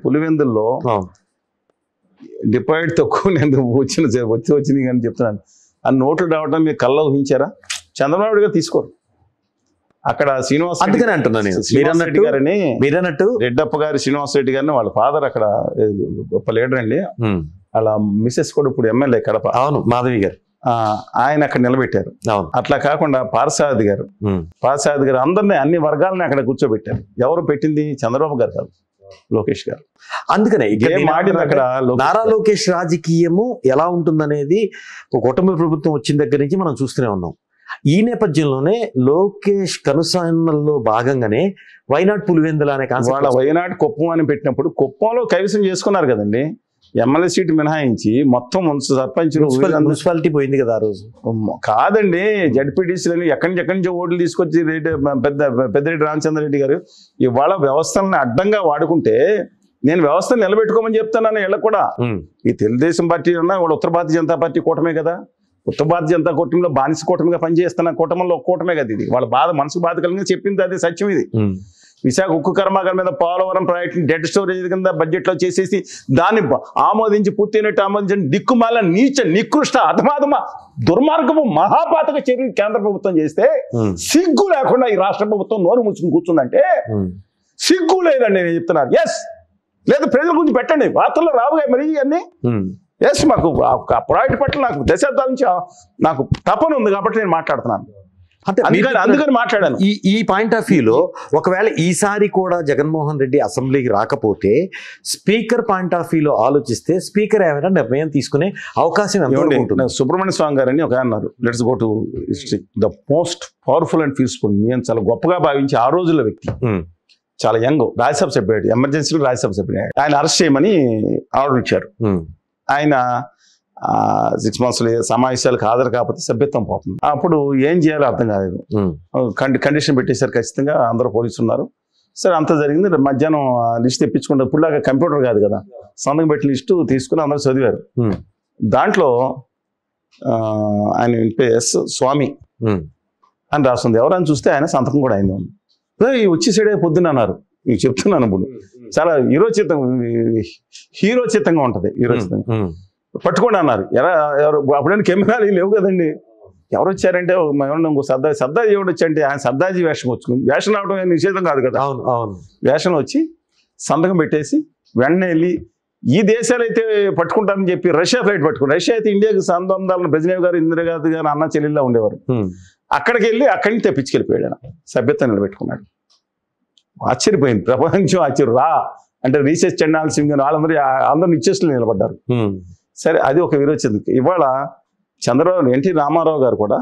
పులివెందుల్లో డిపాజిట్ తక్కువ నేను వచ్చింది కానీ చెప్తున్నాను. ఆ నోట్లు రావడం మీరు కళ్ళ ఊహించారా? చంద్రబాబు గారు తీసుకోరు. అక్కడ శ్రీనివాస్ అందుకని అంటున్నాను రెడ్డి గారిని, మీరన్నట్టు రెడ్డప్ప గారి శ్రీనివాస్ రెడ్డి గారిని వాళ్ళ ఫాదర్ అక్కడ గొప్ప లీడర్ అండి. వాళ్ళ మిసెస్ కూడా ఇప్పుడు ఎమ్మెల్యే కడప. అవును, మాధవి గారు. ఆయన అక్కడ నిలబెట్టారు. అట్లా కాకుండా పార్సారథి గారు అందరినీ, అన్ని వర్గాలని అక్కడ కూర్చోబెట్టారు. ఎవరు పెట్టింది? చంద్రబాబు గారు కాదు, లోకేష్ గారు. అందుకనే అక్కడ నారా లోకేష్ రాజకీయము ఎలా ఉంటుందనేది ఒక కుటుంబ ప్రభుత్వం వచ్చిన దగ్గర నుంచి మనం చూస్తూనే ఉన్నాం. ఈ నేపథ్యంలోనే లోకేష్ కనుసన్నల్లో భాగంగానే వైనాడ్ పులివెందుల అనే కాన్సెప్ట్, వైనాడ్ కుప్పం అని పెట్టినప్పుడు కుప్పంలో కైవసం చేసుకున్నారు కదండి. ఎమ్మెల్యే సీట్ మినహాయించి మొత్తం సర్పంచ్ మున్సిపాలిటీ పోయింది కదా ఆ రోజు. కాదండి, జడ్పీటీసీలని ఎక్కడి నుంచో ఓట్లు తీసుకొచ్చి పెద్దిరెడ్డి రామచంద్రరెడ్డి గారు ఇవాళ వ్యవస్థలను అడ్డంగా వాడుకుంటే నేను వ్యవస్థను నిలబెట్టుకోమని చెప్తున్నాను. వీళ్ళకి కూడా ఈ తెలుగుదేశం పార్టీ ఉన్నా వాళ్ళు ఉత్తర భారతీయ జనతా పార్టీ కూటమే కదా. ఉత్తర భారతీయ జనతా కూటమిలో బానిస కూటమిగా పనిచేస్తున్న కూటమిలో కూటమే కదా ఇది. వాళ్ళ బాధ, మనసు బాధ కలిగి చెప్పింది అదే సత్యం. ఇది విశాఖ ఉక్కు కర్మాగారం మీద పోలవరం ప్రాజెక్ట్ డెడ్ స్టోరేజ్ కింద బడ్జెట్ లో చేసేసి దాన్ని ఆమోదించి పూర్తయినట్టు ఆమోదించి దిక్కుమాల నీచ నికృష్ట అధమాధమ దుర్మార్గము మహాపాతక చర్యలు కేంద్ర ప్రభుత్వం చేస్తే సిగ్గు లేకుండా ఈ రాష్ట్ర ప్రభుత్వం నోరు ముచ్చుకుని కూర్చుందంటే సిగ్గు లేదండి నేను చెప్తున్నాను. ఎస్ లేదు, ప్రజల గురించి పెట్టండి, వార్తల్లో రావుగా మరి అన్నీ. ఎస్, మాకు ఆ ప్రాజెక్ట్ పట్ల నాకు దశాబ్దాల నుంచి నాకు తపన ఉంది కాబట్టి నేను మాట్లాడుతున్నాను. అందుకని మాట్లాడాను. ఈ పాయింట్ ఆఫ్ వ్యూలో ఒకవేళ ఈసారి కూడా జగన్మోహన్ రెడ్డి అసెంబ్లీకి రాకపోతే స్పీకర్ పాయింట్ ఆఫ్ వ్యూలో ఆలోచిస్తే స్పీకర్ ఏమైనా నిర్ణయం తీసుకునే అవకాశం ఉంటుంది. సుబ్రహ్మణ్య స్వామి గారు అని ఒక అన్నారు, let's go to history, the most powerful and peaceful. నేను చాలా గొప్పగా భావించి ఆ రోజుల్లో వ్యక్తి, చాలా యంగ్, రాజ్యసభ సభ్యుడు, ఎమర్జెన్సీలో రాజ్యసభ సభ్యుడు. ఆయన అరెస్ట్ చేయమని ఆర్డర్ ఇచ్చారు. ఆయన 6 months సమావేశాలకు హాజరు కాకపోతే సభ్యత్వం పోతుంది. అప్పుడు ఏం చేయాలో అర్థం కాలేదు. కండిషన్ పెట్టేశారు, ఖచ్చితంగా అందరూ పోలీసులు ఉన్నారు. సరే, అంత జరిగింది. మధ్యాహ్నం లిస్ట్ తెప్పించుకుంటారు. ఇప్పుడులాగా కంప్యూటర్ కాదు కదా, సంతకం పెట్టి లిస్టు తీసుకుని అందరూ చదివారు. దాంట్లో ఆయన ఎస్ స్వామి అని రాస్తుంది. ఎవరని చూస్తే ఆయన సంతకం కూడా అయింది. వచ్చేసాడే పొద్దున్న అన్నారు. మీకు చెప్తున్నాను, ఇప్పుడు చాలా హీరోచితంగా ఉంటుంది. హీరోచితంగా పట్టుకోండి అన్నారు. ఎవరు అప్పుడైనా కెమెరాలు లేవు కదండి. ఎవరు వచ్చారంటే సర్దాజీ ఎవడు వచ్చారంటే ఆయన సర్దాజీ వేషం వచ్చుకుంది. వేషం రావడం నిషేధం కాదు కదా. వేషం వచ్చి సంతకం పెట్టేసి వెంటనే వెళ్ళి ఈ దేశాలు అయితే పట్టుకుంటారని చెప్పి రష్యా ఫ్లైట్ పట్టుకుని, రష్యా అయితే ఇండియాకి సంబంధాలను బ్రెజినేవ్ గారు, ఇందిరాగాంధీ గారు అన్న చెల్లెల్లా ఉండేవారు. అక్కడికి వెళ్ళి అక్కడి నుంచి తెప్పించుకెళ్ళిపోయాడు. ఆయన సభ్యత్వం నిలబెట్టుకున్నాడు. ఆశ్చర్యపోయింది ప్రపంచం. ఆశ్చర్యం రా అంటే రీసెర్చ్ చండాల్ సింగ్ అందరూ నిశ్చేష్టలు నిలబడ్డారు. సరే, అది ఒక విరోచన. ఇవాళ చంద్రబాబు ఎన్టీ రామారావు గారు కూడా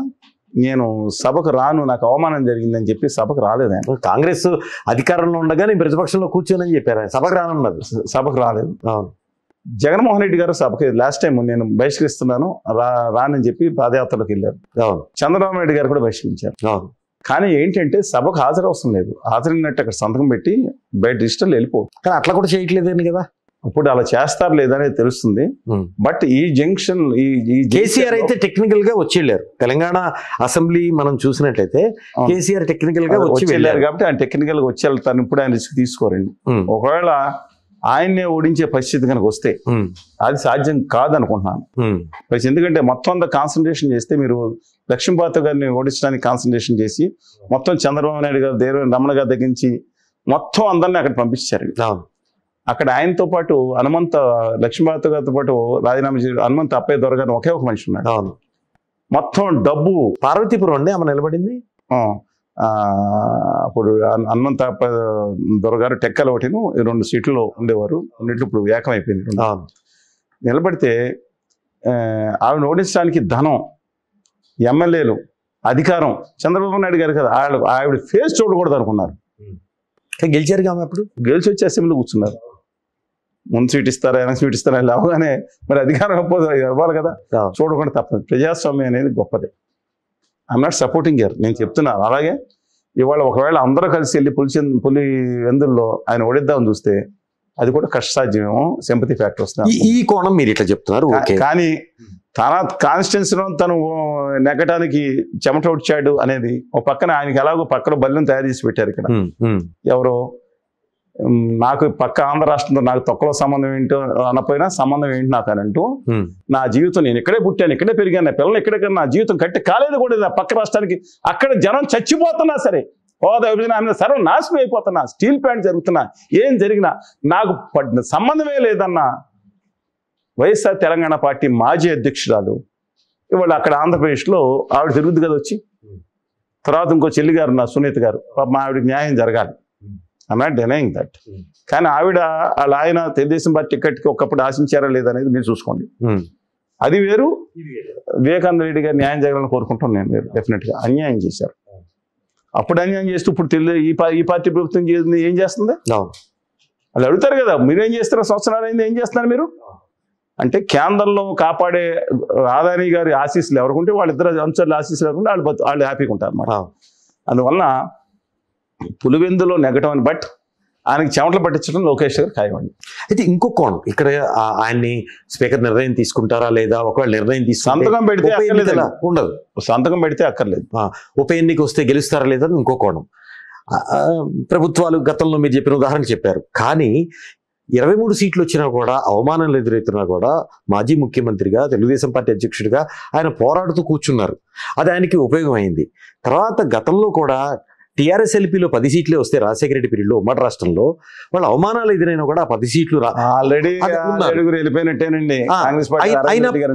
నేను సభకు రాను, నాకు అవమానం జరిగిందని చెప్పి సభకు రాలేదు. ఆయన కాంగ్రెస్ అధికారంలో ఉండగానే ప్రతిపక్షంలో కూర్చోనని చెప్పారు, సభకు రానున్నది. సభకు రాలేదు. జగన్మోహన్ రెడ్డి గారు సభకి లాస్ట్ టైం నేను బహిష్కరిస్తున్నాను రానని చెప్పి పాదయాత్రలోకి వెళ్ళారు. చంద్రబాబు నాయుడు గారు కూడా బహిష్కరించారు. కానీ ఏంటంటే సభకు హాజరు అవసరం లేదు, హాజరైనట్టు అక్కడ సంతకం పెట్టి బయట డిజిటల్ వెళ్ళిపోవచ్చు. కానీ అట్లా కూడా చేయట్లేదని కదా. ఇప్పుడు అలా చేస్తారు లేదనేది తెలుస్తుంది. బట్ ఈ జంక్షన్ కేసీఆర్ అయితే టెక్నికల్ గా వచ్చి వెళ్ళారు. తెలంగాణ అసెంబ్లీ మనం చూసినట్లయితే కేసీఆర్ టెక్నికల్ గా వచ్చి వెళ్ళారు కాబట్టి ఆయన టెక్నికల్ గా వచ్చి వెళ్తాను. ఇప్పుడు ఆయన రిస్క్ తీసుకోరండి. ఒకవేళ ఆయన్నే ఓడించే పరిస్థితి కనుక వస్తే అది సాధ్యం కాదనుకుంటున్నాను. ఎందుకంటే మొత్తం అంతా కాన్సన్ట్రేషన్ చేస్తే, మీరు లక్ష్మీపార్వతి గారిని ఓడించడానికి కాన్సన్ట్రేషన్ చేసి మొత్తం చంద్రబాబు నాయుడు గారు, దేవినేని రమణ గారి దగ్గర నుంచి మొత్తం అందరినీ అక్కడ పంపించారు. అక్కడ ఆయనతో పాటు లక్ష్మీపార్వతి గారితో పాటు రాజీనామా చేసి హనుమంత అప్పయ్య దొర గారిని ఒకే ఒక మనిషి ఉన్నాడు. మొత్తం డబ్బు పార్వతీపురం అండి ఆమె నిలబడింది. అప్పుడు హనుమంత దొరగారు టెక్కల ఒకటిను 2 సీట్లలో ఉండేవారు. రెండిట్లు ఇప్పుడు ఏకమైపోయింది. నిలబడితే ఆవిడ ఓడించడానికి ధనం, ఎమ్మెల్యేలు, అధికారం చంద్రబాబు నాయుడు గారు కదా, ఆవిడ ఫేస్ చూడకూడదు అనుకున్నారు. గెలిచారు కాబట్టి అప్పుడు గెలిచి వచ్చి అసెంబ్లీలో కూర్చున్నారు. ముందు సీట్ ఇస్తారా, వెనక సీట్ ఇస్తారా లేవగానే మరి అధికారం ఇవ్వాలి కదా, చూడకుండా తప్పదు. ప్రజాస్వామ్యం అనేది గొప్పదే. ఐఎమ్ నాట్ సపోర్టింగ్ హియర్, నేను చెప్తున్నాను. అలాగే ఇవాళ ఒకవేళ అందరూ కలిసి వెళ్ళి పులివెందుల్లో ఆయన ఓడిద్దామని చూస్తే అది కూడా కష్టసాధ్యమేమో, సింపతి ఫ్యాక్టర్ వస్తుంది. ఈ కోణం మీరు ఇట్లా చెప్తున్నారు. కానీ తన కాన్స్టిట్యున్సీలో తను నెగ్గటానికి చెమట వచ్చాడు అనేది ఒక పక్కన, ఆయనకి ఎలాగో పక్కన బల్యం తయారు చేసి పెట్టారు. ఇక్కడ ఎవరో నాకు పక్క ఆంధ్ర రాష్ట్రంతో నాకు తొక్కలో సంబంధం ఏంటో అనపోయినా సంబంధం ఏంటి నాకు అని అంటూ నా జీవితం నేను ఇక్కడే పుట్టాను, ఇక్కడే పెరిగాను, నా పిల్లలు ఇక్కడే, నా జీవితం కట్టి కాలేదు కూడా నా పక్క రాష్ట్రానికి, అక్కడ జనం చచ్చిపోతున్నా సరే, హోదా విభజన ఆమె సర్వనాశనం అయిపోతున్నా, స్టీల్ ప్లాంట్ జరుగుతున్నా, ఏం జరిగినా నాకు సంబంధమే లేదన్న వైఎస్ఆర్ తెలంగాణ పార్టీ మాజీ అధ్యక్షురాలు ఇవాళ అక్కడ ఆంధ్రప్రదేశ్లో ఆవిడ తిరుగుద్ది కదా వచ్చి. తర్వాత ఇంకో చెల్లి గారు నా సునీత గారు, మా ఆవిడకి న్యాయం జరగాలి, ఐ నాట్ డినయింగ్ దట్. కానీ ఆవిడ వాళ్ళ ఆయన తెలుగుదేశం పార్టీ టికెట్కి ఒకప్పుడు ఆశించారా లేదనేది మీరు చూసుకోండి. అది వేరు. వివేకానంద రెడ్డి గారు న్యాయం జరగాలని కోరుకుంటాను నేను. వేరు, డెఫినెట్గా అన్యాయం చేశారు. అప్పుడు అన్యాయం చేస్తూ ఇప్పుడు ఈ పార్టీ ప్రభుత్వం ఏం చేస్తుంది? వాళ్ళు అడుగుతారు కదా, మీరేం చేస్తారో సంవత్సరాలు అయింది, ఏం చేస్తున్నారు మీరు అంటే, కేంద్రంలో కాపాడే ఆదాని గారి ఆశీస్సులు ఎవరుకుంటే వాళ్ళిద్దరు అంచర్ల ఆశీస్సులు ఎవరుకుంటే వాళ్ళు హ్యాపీగా ఉంటారు అన్నమాట. అందువలన పులివెందులో నెగటం, బట్ ఆయనకి చెమటలు పట్టించడం లోకేష్ గారు ఖాయమండి. అయితే ఇంకో కోణం ఇక్కడ, ఆయన్ని స్పీకర్ నిర్ణయం తీసుకుంటారా లేదా, ఒకవేళ నిర్ణయం సంతకం పెడితే ఉండదు, సంతకం పెడితే అక్కర్లేదు, ఉప ఎన్నిక వస్తే గెలుస్తారా లేదా ఇంకో కోణం. ప్రభుత్వాలు గతంలో మీరు చెప్పిన ఉదాహరణ చెప్పారు, కానీ 23 సీట్లు వచ్చినా కూడా, అవమానాలు ఎదురవుతున్నా కూడా మాజీ ముఖ్యమంత్రిగా తెలుగుదేశం పార్టీ అధ్యక్షుడిగా ఆయన పోరాడుతూ కూర్చున్నారు. అది ఆయనకి ఉపయోగం అయింది. తర్వాత గతంలో కూడా టీఆర్ఎస్ ఎల్పీలో 10 సీట్లే వస్తే రాజశేఖర రెడ్డి పీరియడ్లో ఉమ్మడి రాష్ట్రంలో వాళ్ళు అవమానాలు ఎదురైనా కూడా 10 సీట్లు ఆల్రెడీ వెళ్ళిపోయినట్టేనండి.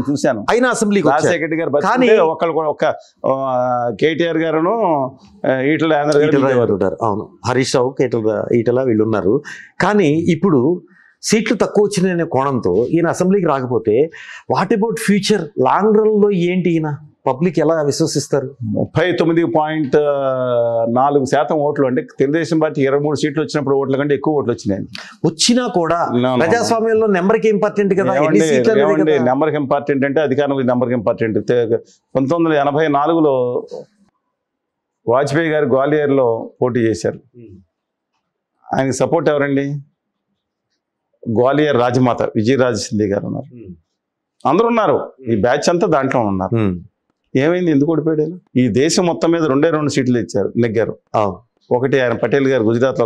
చూశాను అయినా అసెంబ్లీకి రాజశేఖర రెడ్డి గారు, కానీ ఒకళ్ళు కూడా ఒక కేటీఆర్ గారును ఈటల ఉంటారు. అవును, హరీష్ రావు, ఈటల వీళ్ళు ఉన్నారు. కానీ ఇప్పుడు సీట్లు తక్కువ వచ్చినాయనే కోణంతో ఈయన అసెంబ్లీకి రాకపోతే what about future, long run లో ఏంటి, ఈయన పబ్లిక్ ఎలా విశ్వసిస్తారు? 39.4% ఓట్లు అంటే తెలుగుదేశం పార్టీ 23 సీట్లు వచ్చినప్పుడు ఓట్ల కంటే ఎక్కువ ఓట్లు వచ్చినాయి. వచ్చినా కూడా ప్రజాస్వామ్యంలో నెంబర్కి ఇంపార్టెంట్ కదా, నెంబర్కి ఇంపార్టెంట్ అంటే అధికారం నెంబర్కి ఇంపార్టెంట్. 1984లో వాజ్పేయి గారు గ్వాలియర్లో పోటీ చేశారు. ఆయనకి సపోర్ట్ ఎవరండి? గ్వాలియర్ రాజమాత విజయరాజ సింధి గారు ఉన్నారు, అందరూ ఉన్నారు, ఈ బ్యాచ్ అంతా దాంట్లో ఉన్నారు. ఏమైంది? ఎందుకు ఓడిపోయాడు? ఈ దేశం మొత్తం మీద 2 సీట్లు ఇచ్చారు, నెగ్గారు. ఒకటి ఆయన పటేల్ గారు గుజరాత్ లో,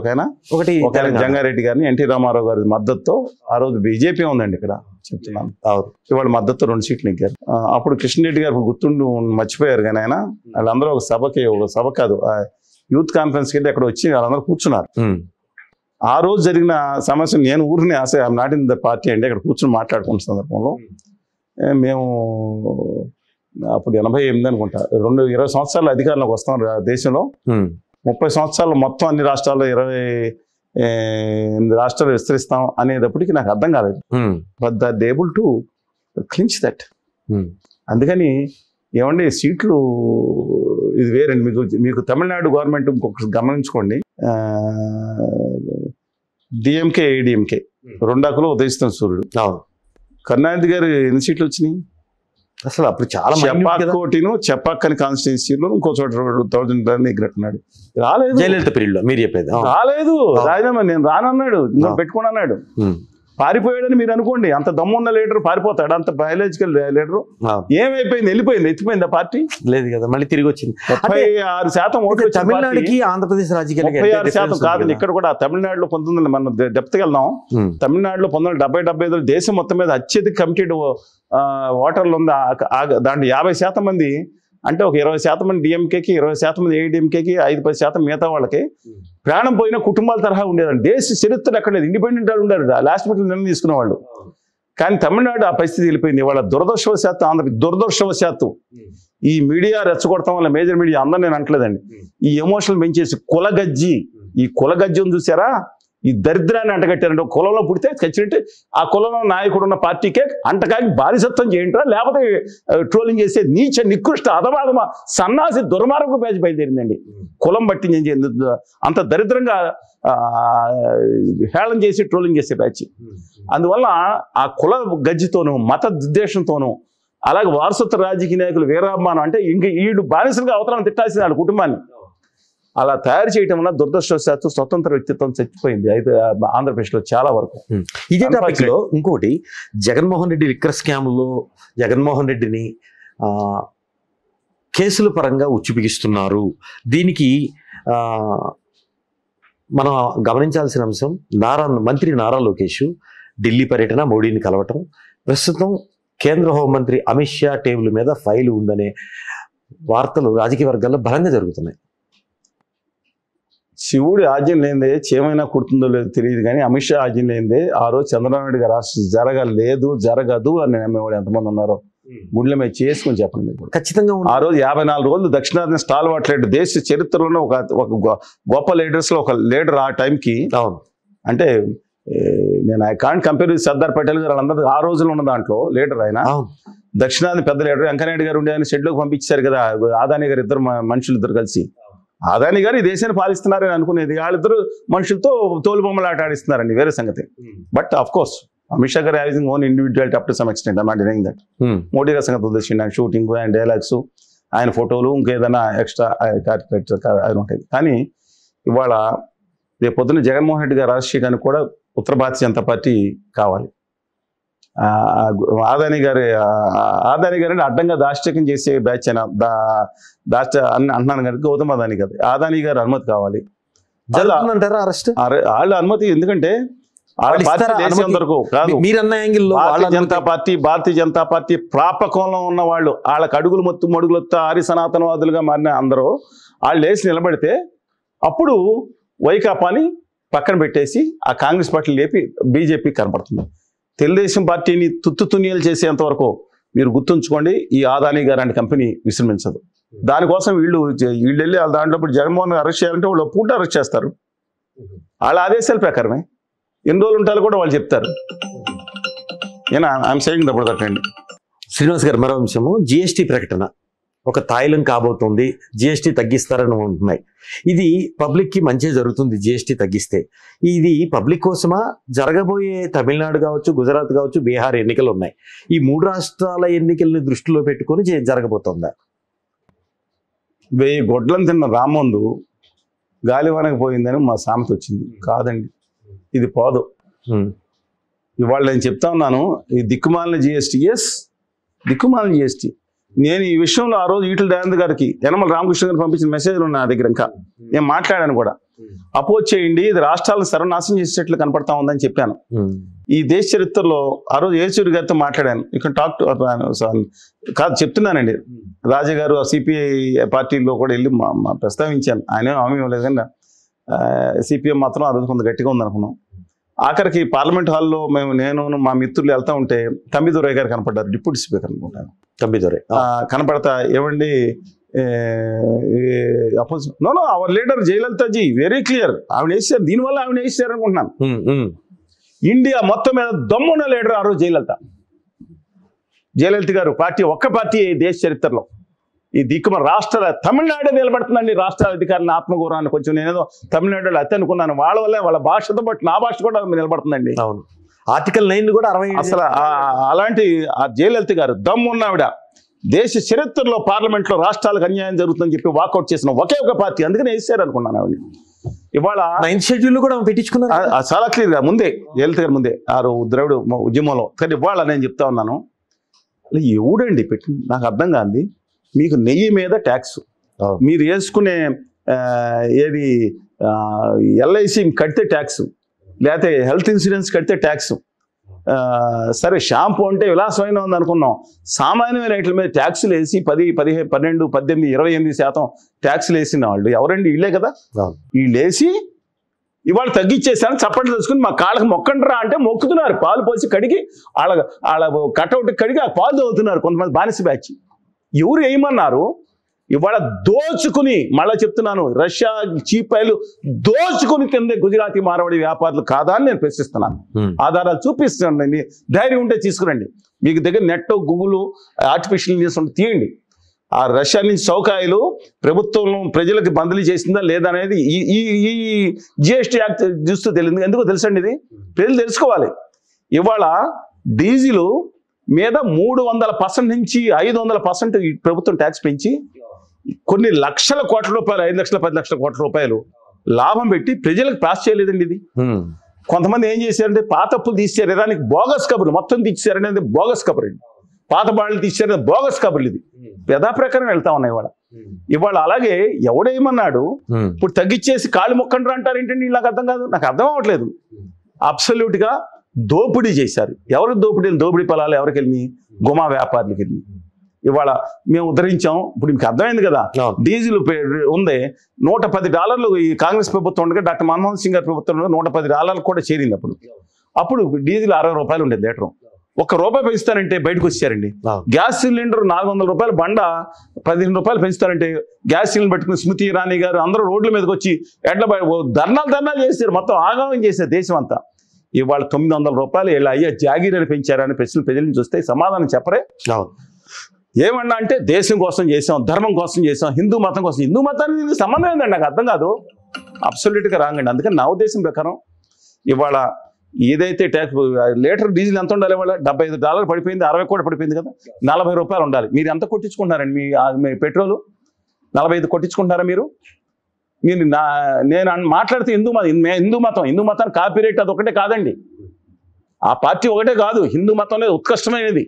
ఒకటి జంగారెడ్డి గారిని ఎన్టీ రామారావు గారి మద్దతుతో, ఆ రోజు బీజేపీ ఉందండి ఇక్కడ చెప్తున్నాను, ఇవాళ మద్దతుతో 2 సీట్లు నెగ్గారు. అప్పుడు కృష్ణరెడ్డి గారు గుర్తుండి మర్చిపోయారు, కానీ ఆయన వాళ్ళందరూ ఒక సభ కాదు, యూత్ కాన్ఫరెన్స్కి వెళ్ళి అక్కడ వచ్చి వాళ్ళందరూ కూర్చున్నారు. ఆ రోజు జరిగిన సమస్య నేను ఊరిని I'm not in the party అంటే అక్కడ కూర్చొని మాట్లాడుకున్న సందర్భంలో మేము అప్పుడు 88 అనుకుంటా, 20 సంవత్సరాలు అధికారంలోకి వస్తాం దేశంలో, 30 సంవత్సరాలు మొత్తం అన్ని రాష్ట్రాల్లో 28 రాష్ట్రాలు విస్తరిస్తాం అనేటప్పటికి నాకు అర్థం కాలేదు. But that able to clinch that. అందుకని ఏమండి సీట్లు ఇది వేరండి. మీకు తమిళనాడు గవర్నమెంట్ ఇంకొక గమనించుకోండి, డిఎంకే ఏడిఎంకే 2 ఆకులు ఉదయిస్తున్న సూర్యుడు. కరుణానిధి గారు ఎన్ని సీట్లు వచ్చినాయి అసలు? అప్పుడు చాలా చెప్పాకోటిను చెప్పక్కని కాన్స్టిట్యున్సీలో ఇంకో చోట 1000 ఎగ్గినట్టున్నాడు. రాలేదు జయలలిత పీరియడ్ లో, మీరు చెప్పేది రాలేదు. రాజీనామా నేను రానన్నాడు, ఇంకా పెట్టుకుని అన్నాడు. పారిపోయాడని మీరు అనుకోండి, అంత దమ్మున్న లీడర్ పారిపోతాడు? అంత బయాలజికల్ లీడర్ ఏమైపోయింది? వెళ్ళిపోయింది, ఎత్తిపోయింది ఆ పార్టీ? లేదు కదా, మళ్ళీ తిరిగి వచ్చింది. 36% ఓట్లు తమిళనాడుకి ఆంధ్రప్రదేశ్ రాజకీయాలు 36% కాదు. ఇక్కడ కూడా తమిళనాడులో 19 మనం డెప్త్కి వెళ్దాం. తమిళనాడులో 1970-75 దేశం మొత్తం మీద అత్యధిక కమిటెడ్ ఓటర్లు ఉంది. దాంట్లో 50% మంది, అంటే ఒక 20% మంది డిఎంకేకి, 20% మంది ఏడిఎంకేకి, 5-10% మిగతా వాళ్ళకి ప్రాణం పోయిన కుటుంబాల తరహా ఉండేదండి. దేశ చరిత్ర ఎక్కడ లేదు, ఇండిపెండెంట్ వాళ్ళు ఉండారు, లాస్ట్ మినిట్లో నిర్ణయం తీసుకునే వాళ్ళు. కానీ తమిళనాడు ఆ పరిస్థితి వెళ్ళిపోయింది. వాళ్ళ దురదృష్టవశాత్తు, దురదృష్టవశాత్తు ఈ మీడియా రెచ్చగొడతాం వల్ల, మేజర్ మీడియా అందరూ నేను అంటలేదండి, ఈ ఎమోషనల్ పెంచేసి కులగజ్జి, ఈ కులగజ్జిని చూసారా, ఈ దరిద్రాన్ని అంటగట్టారంటే, కులంలో పుడితే ఖచ్చితంటే ఆ కులంలో నాయకుడు ఉన్న పార్టీకే అంటకాగి బానిసత్వం చేయంటారా, లేకపోతే ట్రోలింగ్ చేసే నీచ నికృష్ట అధమాధమ సన్నాసి దుర్మార్గ బ్యాచ్ బయలుదేరిందండి. కులం బట్టి అంత దరిద్రంగా హేళన చేసి ట్రోలింగ్ చేసే బ్యాచ్. అందువల్ల ఆ కుల గజ్జితోనూ మత దుద్దేశంతోనూ, అలాగే వారసత్వ రాజకీయ నాయకులు వీరాభిమానం అంటే ఇంక ఈడు బానిసలుగా అవతలను తిట్టాల్సింది వాళ్ళ కుటుంబాన్ని. అలా తయారు చేయటం వల్ల దురదృష్టవశాత్తు స్వతంత్ర వ్యక్తిత్వం చచ్చిపోయింది ఆంధ్రప్రదేశ్లో చాలా వరకు. ఇదే టాపిక్ లో ఇంకోటి, జగన్మోహన్ రెడ్డి లిక్కర్ స్కామ్లో జగన్మోహన్ రెడ్డిని కేసుల పరంగా ఉచ్చుపిగిస్తున్నారు. దీనికి మనం గమనించాల్సిన అంశం మంత్రి నారా లోకేష్ ఢిల్లీ పర్యటన, మోడీని కలవటం, ప్రస్తుతం కేంద్ర హోంమంత్రి అమిత్ షా టేబుల్ మీద ఫైలు ఉందనే వార్తలు రాజకీయ వర్గాల్లో బలంగా జరుగుతున్నాయి. శివుడి ఆజ్ఞం లేనిదే చేమైనా కుడుతుందో లేదో తెలియదు, కానీ అమిత్ షా ఆజ్ఞం లేనిదే ఆ రోజు చంద్రబాబు నాయుడు గారు జరగదు అని నమ్మేవాడు ఎంతమంది ఉన్నారో గుండెల మీద చేసుకుని చెప్పండి మీరు. ఖచ్చితంగా ఆ రోజు 54 రోజులు దక్షిణాదిన స్టాల్వార్ట్ లీడర్, దేశ చరిత్రలోనే ఒక గొప్ప లీడర్స్ లో ఒక లీడర్ ఆ టైంకి. అవును, అంటే నేను I can't compare with Sardar Patel గారు, వాళ్ళందరూ ఆ రోజుల్లో ఉన్న దాంట్లో లీడర్ ఆయన. దక్షిణాది పెద్ద లీడర్ వెంకయ్యనాయుడు గారు ఉండే ఆయన షెడ్లోకి పంపించారు కదా, ఆదాని గారు మనుషులు ఇద్దరు కలిసి. ఆదాని గారు ఈ దేశాన్ని పాలిస్తున్నారని అనుకునేది, వాళ్ళిద్దరు మనుషులతో తోలుబొమ్మలాట ఆడిస్తున్నారండి, వేరే సంగతి. But of course Amit Shah గారు having own individuality up to some extent, I am not denying that. Modi గారి సంగతి ఉద్దేశించి ఆయన షూటింగ్, ఆయన డైలాగ్స్, ఆయన ఫోటోలు, ఇంకేదైనా ఎక్స్ట్రా ఆయన ఉంటాయి. కానీ ఇవాళ రేపు పొద్దున్న జగన్మోహన్ రెడ్డి గారు అరెస్ట్ చేయడానికి కూడా ఉత్తర భారతీయ జనతా పార్టీ కావాలి. ఆదాని గారిని అడ్డంగా దాష్టికం చేసే బ్యాచ్ అయినా అంటున్నాను కనుక గౌతమ్ అదాని గారు, ఆదాని గారు అనుమతి కావాలి. వాళ్ళ అనుమతి, ఎందుకంటే భారతీయ జనతా పార్టీ ప్రాపకంలో ఉన్న వాళ్ళు, వాళ్ళకి అడుగులు మడుగులొత్తా ఆరి సనాతనవాదులుగా మారిన అందరూ వాళ్ళు లేచి నిలబడితే అప్పుడు వైకాపాని పక్కన పెట్టేసి ఆ కాంగ్రెస్ పార్టీ లేపి బీజేపీ కనపడుతుంది. తెలుగుదేశం పార్టీని తునియలు చేసేంత వరకు మీరు గుర్తుంచుకోండి, ఈ ఆదాని గారు అంటే కంపెనీ విశ్రమించదు. దానికోసం వీళ్ళు వెళ్ళి వాళ్ళ దాంట్లో ఇప్పుడు జగన్మోహన్ అరెస్ట్ చేయాలంటే వాళ్ళు పూట అరెస్ట్ చేస్తారు. వాళ్ళ ఆదేశాల ప్రకారమే ఎన్ని రోజులు ఉంటారో కూడా వాళ్ళు చెప్తారు. ఐఎమ్ సేయింగ్ దట్ అండి. శ్రీనివాస్ గారు, మరో అంశము, జిఎస్టీ ప్రకటన ఒక తాయిలం కాబోతుంది, జిఎస్టీ తగ్గిస్తారని ఉంటున్నాయి. ఇది పబ్లిక్కి మంచి జరుగుతుంది జిఎస్టీ తగ్గిస్తే. ఇది పబ్లిక్ కోసమా, జరగబోయే తమిళనాడు కావచ్చు, గుజరాత్ కావచ్చు, బీహార్ ఎన్నికలు ఉన్నాయి, ఈ 3 రాష్ట్రాల ఎన్నికల్ని దృష్టిలో పెట్టుకొని జరగబోతుందా? 1000 గొడ్లను తిన్న రామందు గాలివానకు పోయిందని మా సామెత వచ్చింది. కాదండి, ఇది పోదు. ఇవాళ నేను చెప్తా ఉన్నాను, ఈ దిక్కుమాలిన జిఎస్టీ, దిక్కుమాలిన జిఎస్టీ. నేను ఈ విషయంలో ఆ రోజు ఈటల దయానంద్ గారికి, యనమల రామకృష్ణ గారికి పంపించిన మెసేజ్లు ఉన్నాయి నా దగ్గర. ఇంకా నేను మాట్లాడాను కూడా, అపోజ్ చేయండి, ఇది రాష్ట్రాలను సర్వనాశనం చేసేట్లు కనపడతా ఉందని చెప్పాను. ఈ దేశ చరిత్రలో ఆ రోజు ఏచూరి గారితో మాట్లాడాను. ఇక్కడ టాక్ టు కాదు చెప్తున్నానండి, రాజా గారు సిపిఐ పార్టీలో కూడా వెళ్ళి ప్రస్తావించాను. ఆయన హామీ ఇవ్వలేదు, కానీ సిపిఎం మాత్రం ఆ రోజు కొంత గట్టిగా ఉందనుకున్నాం. ఆఖరికి పార్లమెంట్ హాల్లో నేను మా మిత్రులు వెళ్తా ఉంటే తమ్మిదురై గారు కనపడ్డారు, డిప్యూటీ స్పీకర్ అనుకుంటాను. తమ్మిదురై కనపడతా, ఏమండి అవర్ లీడర్ జయలలితాజీ వెరీ క్లియర్, ఆవిడ వేసారు, దీనివల్ల ఆవిడ వేసారు అనుకుంటున్నాను. ఇండియా మొత్తం మీద దమ్మున్న లీడర్ ఆ రోజు జయలలిత గారు. పార్టీ ఒక్క పార్టీ దేశ చరిత్రలో ఈ దిక్కుమ రాష్ట్రాల తమిళనాడే నిలబడుతుందండి. రాష్ట్రాల అధికారులను ఆత్మగౌరవాన్ని కొంచెం నేనేదో తమిళనాడులో అతి అనుకున్నాను, వాళ్ళ వల్లే వాళ్ళ భాషతో పాటు నా భాష కూడా నిలబడుతుందండి. అవును, ఆర్టికల్ 9 కూడా 60 అసలు అలాంటి ఆ జయలలిత గారు దమ్మున్నావిడ దేశ చరిత్రలో పార్లమెంట్లో రాష్ట్రాలకు అన్యాయం జరుగుతుందని చెప్పి వాకౌట్ చేసిన ఒకే ఒక పార్టీ, అందుకనే వేసారు అనుకున్నాను ఆవిడ. ఇవాళ 9th షెడ్యూల్ కూడా పెట్టించుకున్నారు చాలా క్లియర్ గా ముందే, జయలలిత గారు ముందే ఆ ద్రవిడ ఉద్యమంలో. కానీ ఇవాళ నేను చెప్తా ఉన్నాను, ఎవడండి పెట్టి నాకు అర్థం కాంది. మీకు నెయ్యి మీద ట్యాక్స్, మీరు వేసుకునే ఏది ఎల్ఐసి కడితే ట్యాక్స్, లేకపోతే హెల్త్ ఇన్సూరెన్స్ కడితే ట్యాక్స్. సరే షాంపూ అంటే విలాసమైన ఉంది అనుకున్నాం, సామాన్యమైన రైట్ల మీద ట్యాక్సులు వేసి 10, 15, 12, 18, 28% ట్యాక్సులు వేసిన వాళ్ళు ఎవరండి? వీళ్ళే కదా. వీళ్ళు వేసి ఇవాళ తగ్గించేసాను, చప్పట్లు తెలుసుకుని మా కాళ్ళకి మొక్కండ్రా అంటే మొక్కుతున్నారు. పాలు పోసి కడిగి వాళ్ళ కటౌట్ కడిగి ఆ పాలు తవ్వుతున్నారు కొంతమంది బానిస బ్యాచ్. ఎవరు వేయమన్నారు? ఇవాళ దోచుకుని, మళ్ళీ చెప్తున్నాను, రష్యా చీపాయిలు దోచుకుని తిందే గుజరాతీ మారవాడి వ్యాపారులు కాదా అని నేను ప్రశ్నిస్తున్నాను. ఆధారాలు చూపిస్తున్నాను, ధైర్యం ఉంటే తీసుకురండి. మీకు దగ్గర నెట్, గూగుల్, ఆర్టిఫిషియల్ ఇంటెలిజెన్స్ ఉంటే తీయండి. ఆ రష్యా నుంచి చౌకాయిలు ప్రభుత్వం ప్రజలకు బదిలీ చేసిందా లేదా అనేది ఈ జిఎస్టీ యాక్ట్ చూస్తూ తెలియదు. ఎందుకో తెలుసండి, ఇది ప్రజలు తెలుసుకోవాలి. ఇవాళ డీజిల్ మీద 300% నుంచి 500% ప్రభుత్వం ట్యాక్స్ పెంచి కొన్ని లక్షల కోట్ల రూపాయలు, 5 లక్షల 10 లక్షల కోట్ల రూపాయలు లాభం పెట్టి ప్రజలకు పాస్ చేయలేదండి. ఇది కొంతమంది ఏం చేశారంటే పాత అప్పులు తీశారు, దానికి బోగస్ కబుర్లు మొత్తం తీశారనేది బోగస్ కబుర్ అండి. పాత బాండ్లు తీశారనేది బోగస్ కబుర్లు. ఇది యథా ప్రకారం వెళ్తా ఉన్నాయి. ఇవాళ ఇవాళ అలాగే ఎవడేమన్నాడు ఇప్పుడు తగ్గించేసి కాళ్ళు మొక్కండ్రా అంటారు ఏంటండి? నాకు అర్థం కాదు, నాకు అర్థం అవ్వట్లేదు. అబ్సల్యూట్ గా దోపిడీ చేశారు. ఎవరికి దోపిడీ? దోపిడీ పొలాలు ఎవరికి వెళ్ళి? గుమా వ్యాపారులకి వెళ్ళి. ఇవాళ మేము ఉద్ధరించాం. ఇప్పుడు మీకు అర్థమైంది కదా, డీజిల్ ఉంది $110 ఈ కాంగ్రెస్ ప్రభుత్వం ఉండగా డాక్టర్ మన్మోహన్ సింగ్ గారి ప్రభుత్వం $110 కూడా చేరింది. అప్పుడు డీజిల్ ₹60 ఉండేది లీటరు. ₹1 పెంచుతారంటే బయటకు వచ్చారండి. గ్యాస్ సిలిండర్ $400 బండ ₹15 పెంచుతారంటే గ్యాస్ సిలిండర్ పెట్టుకుని స్మృతి ఇరానీ గారు అందరూ రోడ్ల మీదకి వచ్చి ధర్నాలు చేశారు. మొత్తం ఆగమనం చేశారు దేశం అంతా. ఇవాళ $900 ఇలా అయ్యా జాగీరని పెంచారని ప్రశ్నలు ప్రజల నుంచి వస్తే సమాధానం చెప్పరే. ఏమన్నా అంటే దేశం కోసం చేసాం, ధర్మం కోసం చేసాం, హిందూ మతం కోసం. హిందూ మతానికి సంబంధం ఏంటండి? నాకు అర్థం కాదు. అబ్సల్యూట్గా రాంగ్ అండి. అందుకని నా ఉద్దేశం ప్రకారం ఇవాళ ఏదైతే ట్యాక్స్ లీటర్ డీజిల్ ఎంత ఉండాలి? ఇవాళ $75 పడిపోయింది, 60 కూడా పడిపోయింది కదా. ₹40 ఉండాలి. మీరు ఎంత కొట్టించుకుంటున్నారండి? మీ పెట్రోలు 45 కొట్టించుకుంటున్నారా మీరు? నేను మాట్లాడితే హిందూ మతాన్ని కాపీరైట్ అది ఒకటే కాదండి. ఆ పార్టీ ఒకటే కాదు. హిందూ మతం అనేది ఉత్కృష్టమైనది.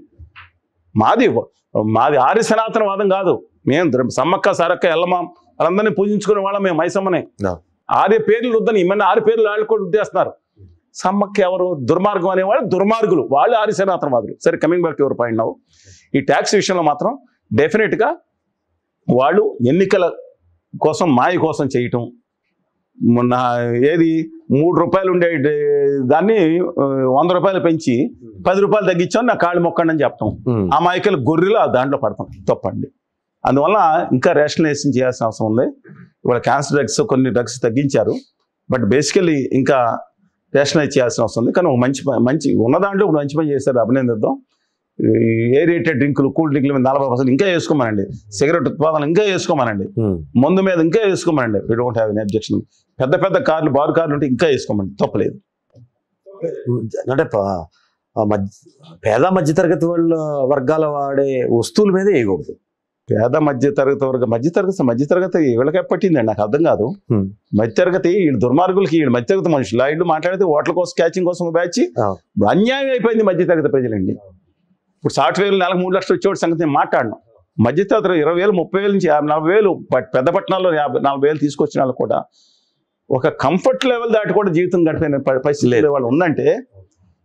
మాది ఆర్య సనాతనవాదం కాదు. మేము సమ్మక్క సారక్క ఎల్లమ్మ వాళ్ళందరినీ పూజించుకునే వాళ్ళం. మేము మైసమ్మనే. ఆర్య పేర్లు వద్దని ఇవన్నీ 6 పేర్లు వాళ్ళు కూడా ఉద్దేస్తున్నారు. సమ్మక్క ఎవరు? దుర్మార్గం అనేవాళ్ళు దుర్మార్గులు, వాళ్ళు ఆర్య సనాతనవాదులు. సరే, coming back to your point now. ఈ ట్యాక్స్ విషయంలో మాత్రం డెఫినెట్గా వాళ్ళు ఎన్నికల కోసం మాయ కోసం చేయటం. మొన్న ఏది ₹3 ఉండే దాన్ని ₹100 పెంచి ₹10 తగ్గించాం, నా కాళ్ళు మొక్కండి అని చెప్తాం. ఆ మాయకలు గొర్రెలు దాంట్లో పడతాం. తప్పండి. అందువల్ల ఇంకా రేషనలైజేషన్ చేయాల్సిన అవసరం ఉంది. ఇవాళ క్యాన్సర్ డ్రగ్స్ కొన్ని డ్రగ్స్ తగ్గించారు, బట్ బేసికలీ ఇంకా రేషనలైజ్ చేయాల్సిన అవసరం ఉంది. కానీ ఒక మంచి ఉన్న దాంట్లో మంచి పని చేస్తారు, అభినందిద్దాం. ఏరియేటెడ్ డ్రింకులు, కూల్ డ్రింకుల మీద 40% ఇంకా వేసుకోమనండి. సిగరెట్ ఉత్పాదన ఇంకా వేసుకోమనండి. మందు మీద ఇంకా వేసుకోమనండి. We don't have any objection. పెద్ద కార్లు, బారు కార్లు ఉంటే ఇంకా వేసుకోమండి, తప్పలేదు. అంటే పేద మధ్యతరగతి వర్గాల వాడే వస్తువుల మీద వేయకూడదు. పేద మధ్యతరగతి వీళ్ళకే పట్టిందండి, నాకు అర్థం కాదు. మధ్యతరగతి వీళ్ళు దుర్మార్గులకి, వీళ్ళు మధ్యతరగతి మనుషులు. వీళ్ళు మాట్లాడితే ఓట్ల కోసం, క్యాచింగ్ కోసం బ్యాచ్ అన్యాయం అయిపోయింది మధ్యతరగతి ప్రజలండి. ఇప్పుడు సాఫ్ట్వేర్ నెలకు 3 లక్షలు వచ్చేవాడి సంగతి నేను మాట్లాడను. మధ్యతరగతి 20,000, 30,000 నుంచి 40,000, పెద్ద పట్టణాల్లో 40,000 తీసుకొచ్చిన వాళ్ళు కూడా ఒక కంఫర్ట్ లెవెల్ దాటి కూడా జీవితం గడిపిన పరిస్థితి వాళ్ళు ఉందంటే,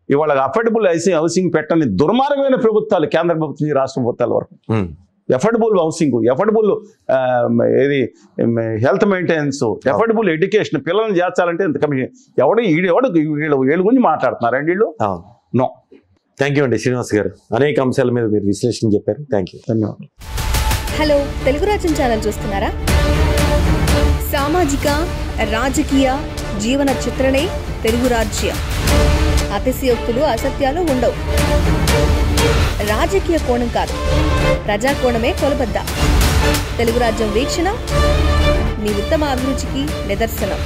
ఇవాళ అఫోర్డబుల్ హౌసింగ్ పెట్టని దుర్మార్గమైన ప్రభుత్వాలు, కేంద్ర ప్రభుత్వం నుంచి రాష్ట్ర ప్రభుత్వాల వరకు. Affordable housing, affordable health maintenance, affordable education. పిల్లల్ని చేర్చాలంటే ఎంత కమిషన్? వీళ్ళ గురించి మాట్లాడుతున్నారండి వీళ్ళు. నో. థ్యాంక్ యూ అండి శ్రీనివాస్ గారు. అనేక అంశాల మీద మీరు విశ్లేషణ చెప్పారు. Thank you. ధన్యవాదాలు. హలో, తెలుగు రాజ్యం ఛానల్ చూస్తున్నారా? సామాజిక, రాజకీయ, జీవన చిత్రణే తెలుగు రాజ్యం. అతిశయోక్తులు, అసత్యాలు ఉండవు. రాజకీయ కోణం కాదు, ప్రజా కోణమే కొలబద్ద. తెలుగు రాజ్యం వీక్షణ మీ ఉత్తమ అభిరుచికి నిదర్శనం.